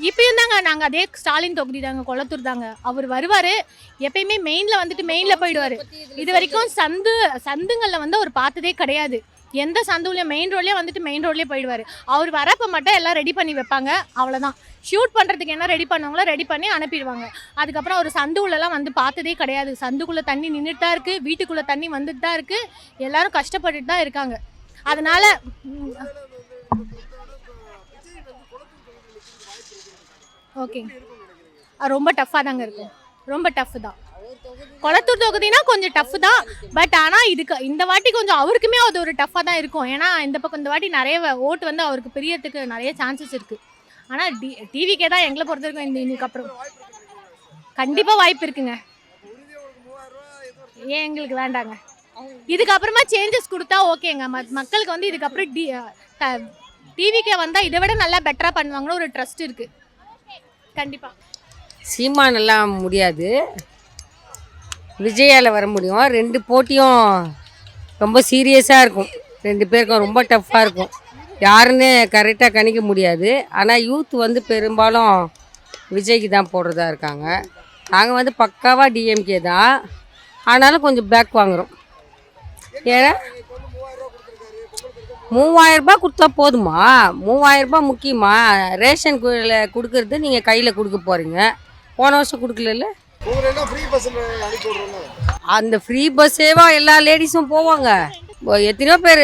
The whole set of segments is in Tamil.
இப்பயும் தாங்க நாங்கள் அதே ஸ்டாலின் தொகுதி தாங்க, கொளத்தூர் தாங்க. அவர் வருவார், எப்பயுமே மெயினில் வந்துட்டு மெயினில் போயிடுவார். இது வரைக்கும் சந்துங்களில் வந்து அவர் பார்த்ததே கிடையாது. எந்த சந்துலையும் மெயின் ரோட்லேயே வந்துட்டு மெயின் ரோட்லேயே போயிடுவார். அவர் வரப்போ மட்டும் எல்லாம் ரெடி பண்ணி வைப்பாங்க, அவ்வளோதான். ஷூட் பண்ணுறதுக்கு என்ன ரெடி பண்ணுவாங்களோ ரெடி பண்ணி அனுப்பிடுவாங்க. அதுக்கப்புறம் ஒரு சந்து உள்ளலாம் வந்து பார்த்ததே கிடையாது. சந்துக்குள்ளே தண்ணி நின்றுட்டு தான் இருக்குது, வீட்டுக்குள்ளே தண்ணி வந்துட்டு தான் இருக்குது, எல்லோரும் கஷ்டப்பட்டுட்டு தான் இருக்காங்க. அதனால் ஓகே, ரொம்ப டஃப்பாக தாங்க இருக்கும், ரொம்ப டஃப்பு தான். கொளத்தூர் தொகுதினா கொஞ்சம் டஃப்பு தான். பட் ஆனால் இந்த வாட்டி கொஞ்சம் அவருக்குமே அது ஒரு டஃப்பாக தான் இருக்கும். ஏன்னா இந்த பக்கம் இந்த வாட்டி நிறைய ஓட்டு வந்து அவருக்கு பிரியறதுக்கு நிறைய சான்சஸ் இருக்குது. ஆனால் டிவிக்கே தான் எங்களை பொறுத்த வரைக்கும் இன்னைக்கு அப்புறம் கண்டிப்பாக வாய்ப்பு இருக்குங்க. ஏன் எங்களுக்கு வேண்டாங்க, இதுக்கப்புறமா சேஞ்சஸ் கொடுத்தா ஓகேங்க. மக்களுக்கு வந்து இதுக்கப்புறம் டிவிக்கே வந்தால் இதை விட நல்லா பெட்டராக பண்ணுவாங்கன்னு ஒரு ட்ரஸ்ட் இருக்குது கண்டிப்பாக. சீமானெல்லாம் முடியாது, விஜயால் வர முடியும். ரெண்டு போட்டியும் ரொம்ப சீரியஸாக இருக்கும், ரெண்டு பேருக்கும் ரொம்ப டஃப்பாக இருக்கும். யாருன்னு கரெக்டாக கணிக்க முடியாது. ஆனால் யூத் வந்து பெரும்பாலும் விஜய்க்கு தான் போடுறதா இருக்காங்க. நாங்கள் வந்து பக்காவாக டிஎம்கே தான், ஆனாலும் கொஞ்சம் பேக் வாங்குகிறோம். ஏன்னா 3000 ரூபாய் கொடுத்தா போதுமா? 3000 ரூபாய் முக்கியமா? ரேஷன் கொடுக்கறது நீங்கள் கையில் கொடுக்க போகிறீங்க, போன வருஷம் கொடுக்கல. அந்த ஃப்ரீ பஸ்ஸேவா எல்லா லேடிஸும் போவாங்க. எத்தனையோ பேர்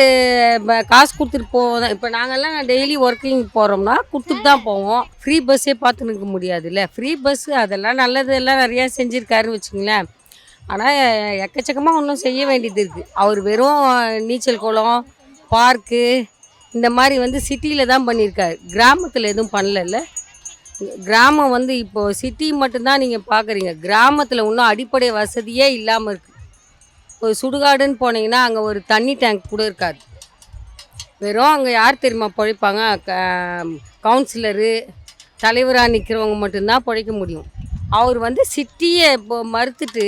காசு கொடுத்துட்டு போவோம். இப்போ நாங்கள்லாம் டெய்லி ஒர்க்கிங் போகிறோம்னா கொடுத்துட்டு தான் போவோம். ஃப்ரீ பஸ்ஸே பார்த்து நிற்க முடியாதுல்ல. ஃப்ரீ பஸ்ஸு அதெல்லாம் நல்லது, எல்லாம் நிறையா செஞ்சுருக்காருன்னு வச்சுங்களேன். ஆனால் எக்கச்சக்கமாக ஒன்றும் செய்ய வேண்டியது இருக்குது. அவர் வெறும் நீச்சல் குளம், பார்க்கு இந்த மாதிரி வந்து சிட்டியில் தான் பண்ணியிருக்காரு, கிராமத்தில் எதுவும் பண்ணல. கிராமம் வந்து இப்போது சிட்டி மட்டும்தான் நீங்கள் பார்க்குறீங்க, கிராமத்தில் இன்னும் அடிப்படை வசதியே இல்லாமல் இருக்குது. ஒரு சுடுகாடுன்னு போனீங்கன்னா அங்கே ஒரு தண்ணி டேங்க் கூட இருக்காது. வெறும் அங்கே யார் தெரியுமா பிழைப்பாங்க? கவுன்சிலரு, தலைவராக நிற்கிறவங்க மட்டும்தான் பிழைக்க முடியும். அவர் வந்து சிட்டியை இப்போ மறுத்துட்டு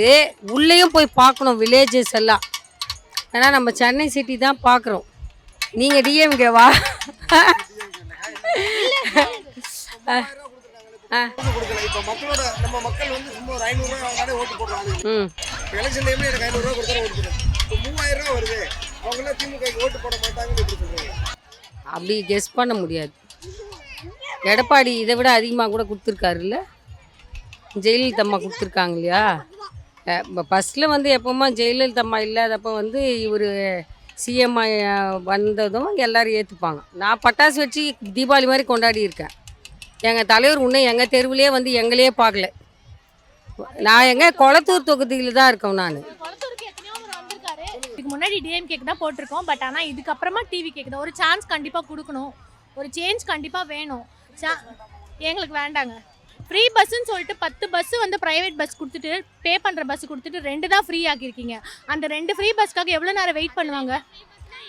உள்ளேயும் போய் பார்க்கணும், வில்லேஜஸ் எல்லாம். ஏன்னா நம்ம சென்னை சிட்டி தான் பார்க்குறோம். நீங்கள் டிஎம்கேவா? அப்படி கெஸ் பண்ண முடியாது. எடப்பாடி இதை விட அதிகமாக கூட கொடுத்துருக்காருல்ல, ஜெயலலிதா அம்மா கொடுத்துருக்காங்க இல்லையா? ஃபஸ்ட்டில் வந்து எப்போமா ஜெயலலிதா அம்மா இல்லாதப்போ வந்து இவர் சிஎம் வந்ததும் எல்லோரும் ஏற்றுப்பாங்க. நான் பட்டாசு வச்சு தீபாவளி மாதிரி கொண்டாடி இருக்கேன். எங்கள் தலைவர் இன்னும் எங்கள் தெருவிலே வந்து எங்களையே பார்க்கல. நான் எங்கள் கொளத்தூர் தொகுதியில் தான் இருக்கோம். நான் இதுக்கு முன்னாடி டிஎம்கேக்கு தான் போட்டிருக்கோம். பட் ஆனால் இதுக்கப்புறமா டிவி கேட்குது. ஒரு சான்ஸ் கண்டிப்பாக கொடுக்கணும், ஒரு சேஞ்ச் கண்டிப்பாக வேணும். எங்களுக்கு வேண்டாங்க. ஃப்ரீ பஸ்ஸுன்னு சொல்லிட்டு 10 பஸ்ஸு வந்து ப்ரைவேட் பஸ் கொடுத்துட்டு, பே பண்ணுற பஸ் கொடுத்துட்டு 2 தான் ஃப்ரீ ஆக்கியிருக்கீங்க. அந்த 2 ஃப்ரீ பஸ்க்காக எவ்வளோ நேரம் வெயிட் பண்ணுவாங்க?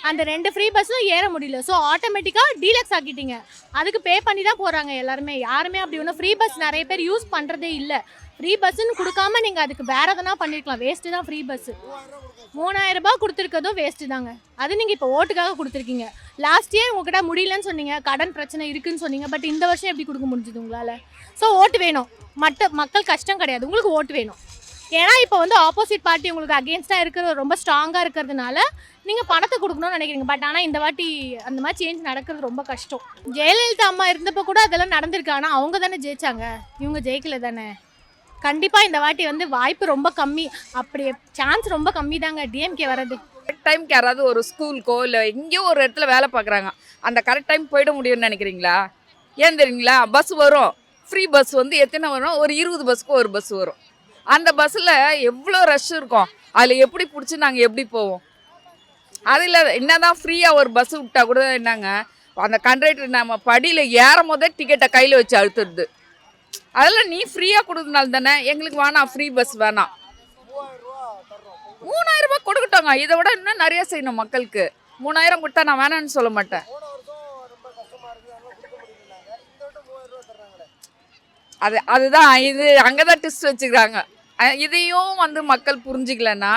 அந்த 2 ஃப்ரீ பஸ்ஸும் ஏற முடியல. ஸோ ஆட்டோமேட்டிக்காக டீலக்ஸ் ஆக்கிட்டீங்க, அதுக்கு பே பண்ணி தான் போகிறாங்க எல்லாருமே. யாருமே அப்படி ஒன்றும் ஃப்ரீ பஸ் நிறைய பேர் யூஸ் பண்ணுறதே இல்லை. ஃப்ரீ பஸ்ஸுன்னு கொடுக்காம நீங்கள் அதுக்கு வேறு எதனா பண்ணியிருக்கலாம். வேஸ்ட்டு தான் ஃப்ரீ பஸ்ஸு. 3000 ரூபாய் கொடுத்துருக்கதும் வேஸ்ட்டு தாங்க. அது நீங்கள் இப்போ ஓட்டுக்காக கொடுத்துருக்கீங்க. லாஸ்ட் இயர் உங்கள்கிட்ட முடியலன்னு சொன்னீங்க, கடன் பிரச்சனை இருக்குதுன்னு சொன்னீங்க. பட் இந்த வருஷம் எப்படி கொடுக்க முடிஞ்சுது உங்களால்? ஸோ ஓட்டு வேணும். மக்கள் கஷ்டம் கிடையாது, உங்களுக்கு ஓட்டு வேணும். ஏன்னா இப்போ வந்து ஆப்போசிட் பார்ட்டி உங்களுக்கு அகேன்ஸ்டாக இருக்கிற ரொம்ப ஸ்ட்ராங்காக இருக்கிறதுனால நீங்கள் பணத்தை கொடுக்கணும்னு நினைக்கிறீங்க. பட் ஆனால் இந்த வாட்டி அந்த மாதிரி சேஞ்ச் நடக்கிறது ரொம்ப கஷ்டம். ஜெயலலிதா அம்மா இருந்தப்போ கூட அதெல்லாம் நடந்திருக்கு. ஆனால் அவங்க தானே ஜெயிச்சாங்க, இவங்க ஜெயிக்கல தானே. கண்டிப்பாக இந்த வாட்டி வந்து வாய்ப்பு ரொம்ப கம்மி, அப்படி சான்ஸ் ரொம்ப கம்மி தாங்க டிஎம்கே வர்றது. கரெக்ட் டைம்க்கு யாராவது ஒரு ஸ்கூலுக்கோ இல்லை எங்கேயோ ஒரு இடத்துல வேலை பார்க்குறாங்க, அந்த கரெக்ட் டைம் போயிட முடியும்னு நினைக்கிறீங்களா? ஏன் தெரியுங்களா? பஸ் வரும், ஃப்ரீ பஸ் வந்து எத்தனை வரும்? ஒரு 20 பஸ்ஸுக்கு ஒரு பஸ் வரும். அந்த பஸ்ஸில் எவ்வளோ ரஷ் இருக்கும், அதில் எப்படி பிடிச்சி நாங்கள் எப்படி போவோம்? அதில் என்ன தான் ஃப்ரீயாக ஒரு பஸ்ஸு விட்டால் கூட என்னங்க, அந்த கண்ட்ரக்டர் நம்ம படியில் ஏறும் போதே டிக்கெட்டை கையில் வச்சு அழுத்துடுது. அதெல்லாம் நீ ஃப்ரீயாக கொடுக்கறதுனால தானே. எங்களுக்கு வேணாம், ஃப்ரீ பஸ் வேணாம். 3000 ரூபாய் கொடுக்கட்டோங்க, இதை விட இன்னும் நிறைய செய்யணும் மக்களுக்கு. 3000 கொடுத்தா நான் வேணான்னு சொல்ல மாட்டேன். அதுதான் இது அங்கே தான் டிஸ்ட் வச்சுக்கிறாங்க. இதையும் வந்து மக்கள் புரிஞ்சிக்கலன்னா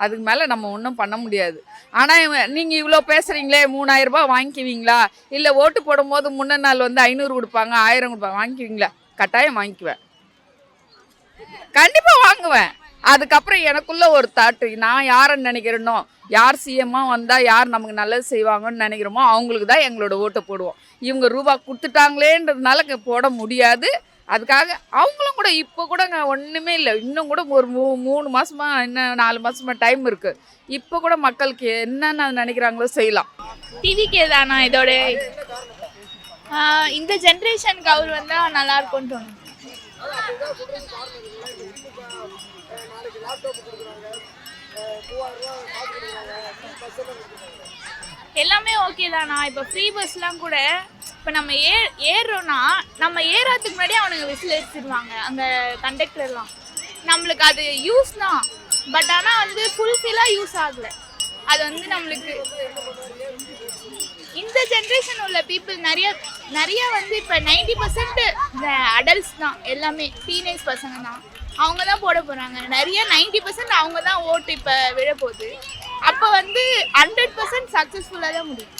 அதுக்கு மேலே நம்ம ஒன்றும் பண்ண முடியாது. ஆனால் நீங்கள் இவ்வளோ பேசுகிறீங்களே 3000 ரூபாய் வாங்கிக்குவீங்களா? இல்லை ஓட்டு போடும்போது முன்ன நாள் வந்து 500 கொடுப்பாங்க, 1000 கொடுப்பாங்க, வாங்கிக்குவீங்களா? கட்டாயம் வாங்கிக்குவேன், கண்டிப்பாக வாங்குவேன். அதுக்கப்புறம் எனக்குள்ள ஒரு தாட்டு, நான் யாரை நினைக்கிறேனோ, யார் சிஎம்மாக வந்தால் யார் நமக்கு நல்லது செய்வாங்கன்னு நினைக்கிறோமோ அவங்களுக்கு தான் எங்களோட ஓட்டை போடுவோம். இவங்க ரூபா கொடுத்துட்டாங்களேன்றதுனால போட முடியாது. அதுக்காக அவங்களும் கூட இப்போ கூட ஒன்றுமே இல்லை, இன்னும் கூட ஒரு 3 மாதமா இன்னும் 4 மாதமா டைம் இருக்குது. இப்போ கூட மக்களுக்கு என்னென்ன நினைக்கிறாங்களோ செய்யலாம். டிவிக்கே தானா இதோட இந்த ஜென்ரேஷனுக்கு அவர் வந்தால் நல்லா இருக்கும்னு தோணும். எல்லாமே ஓகே தானா. இப்போ ஃப்ரீ பஸ்லாம் கூட இப்போ நம்ம ஏறுறோன்னா நம்ம ஏறாதுக்கு முன்னாடி அவனுங்க விசில் அடிச்சிருவாங்க அந்த கண்டக்டர்லாம். நம்மளுக்கு அது யூஸ் தான், பட் ஆனால் வந்து ஃபுல்ஃபில்லாக யூஸ் ஆகலை. அது வந்து நம்மளுக்கு இந்த ஜென்ரேஷன் உள்ள பீப்புள் நிறைய வந்து இப்போ 90% அடல்ட்ஸ் தான், எல்லாமே டீனேஜ் பசங்க தான், அவங்க தான் போட போகிறாங்க. நிறைய 90% அவங்க தான் ஓட்டு இப்போ விழப்போகுது. அப்போ வந்து 100% சக்ஸஸ்ஃபுல்லாக தான் முடியும்.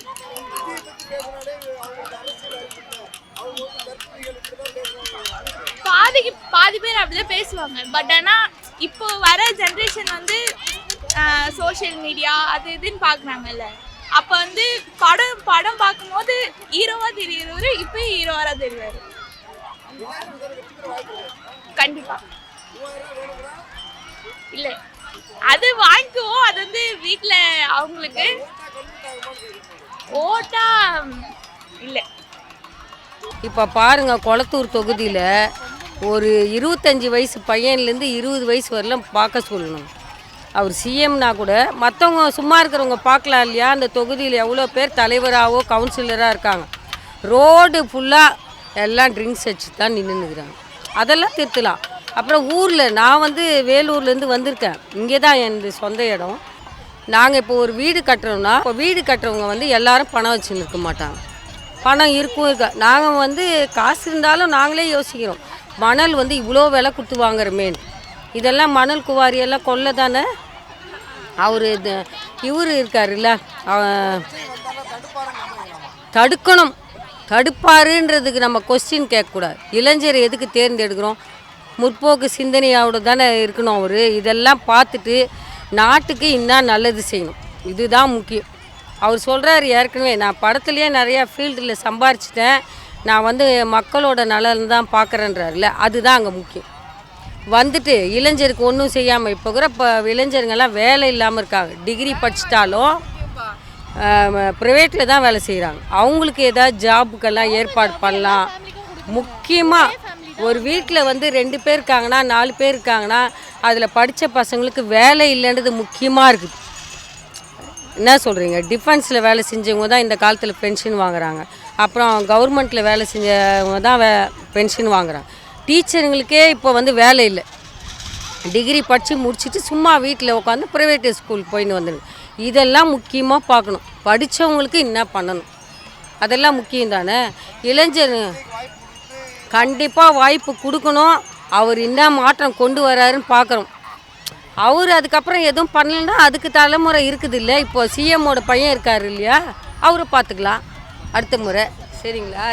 பாதி பேர் அப்படிதான் பேசுவாங்க. பட் ஆனால் இப்போ வர ஜென்ரேஷன் வந்து சோஷியல் மீடியா அது இதுன்னு பார்க்குறாங்கல்ல. அப்போ வந்து படம் பார்க்கும்போது ஹீரோவாக தெரியுறவர் இப்போ ஹீரோவாக தெரிவார். கண்டிப்பாக இல்லை, அது வாங்கிக்குவோம். அது வந்து வீட்டில் அவங்களுக்கு ஓட்டா இல்லை. இப்போ பாருங்க, கொளத்தூர் தொகுதியில் ஒரு 25 வயசு பையன்லேருந்து 20 வயசு வரலாம் பார்க்க சொல்லணும். அவர் சிஎம்னா கூட மற்றவங்க சும்மா இருக்கிறவங்க பார்க்கலாம் இல்லையா? அந்த தொகுதியில் எவ்வளோ பேர் தலைவராகவோ கவுன்சிலராக இருக்காங்க. ரோடு ஃபுல்லாக எல்லாம் ட்ரிங்க்ஸ் வச்சு தான் நின்றுக்கிறாங்க. அதெல்லாம் திருத்தலாம். அப்புறம் ஊரில் நான் வந்து வேலூர்லேருந்து வந்திருக்கேன். இங்கே தான் எனது சொந்த இடம். நாங்கள் இப்போ ஒரு வீடு கட்டுறோம்னா, இப்போ வீடு கட்டுறவங்க வந்து எல்லாரும் பணம் வச்சுன்னு இருக்க மாட்டாங்க. பணம் இருக்கா. நாங்கள் வந்து காசு இருந்தாலும் நாங்களே யோசிக்கிறோம், மணல் வந்து இவ்வளோ விலை கொடுத்து வாங்குறமேன்னு. இதெல்லாம் மணல் குவாரியெல்லாம் கொல்ல தானே. அவர் இவர் இருக்காருல்ல, தடுக்கணும். தடுப்பாருன்றதுக்கு நம்ம கொஸ்டின் கேட்கக்கூடாது. இளைஞர் எதுக்கு தேர்ந்தெடுக்கிறோம்? முற்போக்கு சிந்தனையோடு தானே இருக்கணும் அவர். இதெல்லாம் பார்த்துட்டு நாட்டுக்கு இன்னும் நல்லது செய்யணும், இதுதான் முக்கியம். அவர் சொல்கிறாரு ஏற்கனவே, நான் படத்துலேயே நிறையா ஃபீல்டில் சம்பாரிச்சிட்டேன், நான் வந்து மக்களோட நலன் தான் பார்க்குறேன்றாருல, அதுதான் அங்கே முக்கியம். வந்துட்டு இளைஞருக்கு ஒன்றும் செய்யாமல் இப்போ கூட இப்போ இளைஞருங்கெல்லாம் வேலை இல்லாமல் இருக்காங்க. டிகிரி படிச்சிட்டாலும் ப்ரைவேட்டில் தான் வேலை செய்கிறாங்க. அவங்களுக்கு ஏதாவது ஜாபுக்கெல்லாம் ஏற்பாடு பண்ணலாம். முக்கியமாக ஒரு வீட்டில் வந்து 2 பேர் இருக்காங்கன்னா 4 பேர் இருக்காங்கன்னா அதில் படித்த பசங்களுக்கு வேலை இல்லைன்றது முக்கியமாக இருக்குது. என்ன சொல்கிறீங்க? டிஃபென்ஸில் வேலை செஞ்சவங்க தான் இந்த காலத்தில் பென்ஷன் வாங்குறாங்க. அப்புறம் கவர்மெண்ட்டில் வேலை செஞ்சவங்க தான் பென்ஷன் வாங்குறாங்க. டீச்சருங்களுக்கே இப்போ வந்து வேலை இல்லை. டிகிரி படித்து முடிச்சுட்டு சும்மா வீட்டில் உட்காந்து ப்ரைவேட்டு ஸ்கூல் போயின்னு வந்துடுங்க. இதெல்லாம் முக்கியமாக பார்க்கணும். படித்தவங்களுக்கு என்ன பண்ணணும், அதெல்லாம் முக்கியம் தானே. இளைஞர் கண்டிப்பாக வாய்ப்பு கொடுக்கணும். அவர் என்ன மாற்றம் கொண்டு வராருன்னு பார்க்குறோம். அவர் அதுக்கப்புறம் எதுவும் பண்ணலைன்னா அதுக்கு தலைமுறை இருக்குது இல்லை. இப்போ சிஎம்மோட பையன் இருக்கார் இல்லையா, அவரை பார்த்துக்கலாம் அடுத்த முறை. சரிங்களா?